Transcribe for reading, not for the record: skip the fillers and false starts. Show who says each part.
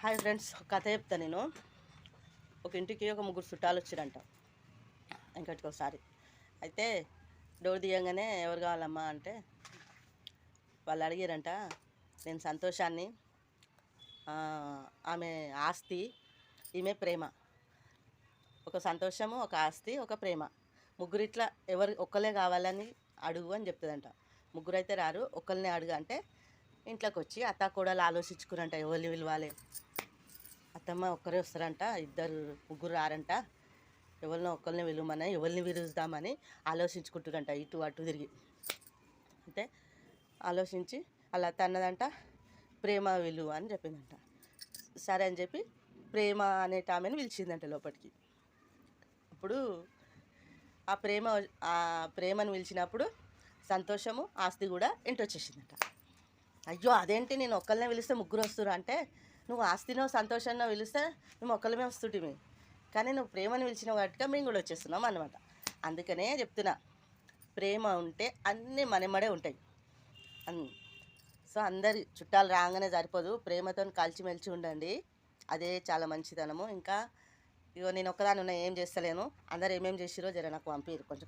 Speaker 1: Hi friends, ఒక కథ చెప్తా నేను. ఒక ఇంటికి ఒక ముగ్గురు చుట్టాలు వచ్చారంట ఇంకటికి ఒకసారి. అయితే డోర్ తీయంగానే ఎవరు కావాలమ్మా అంటే వాళ్ళు అడిగారంట, నేను సంతోషాన్ని, ఆమె ఆస్తి, ఈమె ప్రేమ. ఒక సంతోషము, ఒక ఆస్తి, ఒక ప్రేమ. ముగ్గురు ఇట్లా ఎవరు ఒక్కలే కావాలని అడుగు అని చెప్తుందంట. ముగ్గురు అయితే రారు, ఒక్కరినే అడుగు అంటే ఇంట్లోకి వచ్చి అత్త కోడలు ఆలోచించుకురంట ఎవరిని పిలవాలి. అత్తమ్మ ఒక్కరే వస్తారంట, ముగ్గురు రారంట, ఎవరినో ఒక్కరిని విలువమని ఎవరిని విరుద్దామని ఆలోచించుకుంటురంట ఇటు అటు తిరిగి. అంటే ఆలోచించి అలా అన్నదంట, ప్రేమ విలువ అని చెప్పిందంట. సరే అని చెప్పి ప్రేమ అనే ఆమెను పిలిచిందంట లోపలికి. అప్పుడు ఆ ప్రేమను పిలిచినప్పుడు సంతోషము, ఆస్తి కూడా ఇంటొచ్చేసిందట. అయ్యో అదేంటి, నేను ఒక్కరినే పిలిస్తే ముగ్గురు వస్తురు అంటే, నువ్వు ఆస్తినో సంతోషాన్నో పిలిస్తే మేము ఒక్కళ్ళమే వస్తుంటిమి, కానీ నువ్వు ప్రేమను పిలిచినావు కాబట్టి మేము కూడా వచ్చేస్తున్నాం అన్నమాట. అందుకనే చెప్తున్నా, ప్రేమ ఉంటే అన్నీ మనమడే ఉంటాయి. సో అందరి చుట్టాలు రాగానే సరిపోదు, ప్రేమతో కలిసిమెలిసి ఉండండి, అదే చాలా మంచిదనము. ఇంకా ఇగో నేను ఒక్కదాని ఉన్నా, ఏం చేస్తలేను, అందరు ఏమేమి చేసిరో జర నాకు పంపిరు కొంచెం.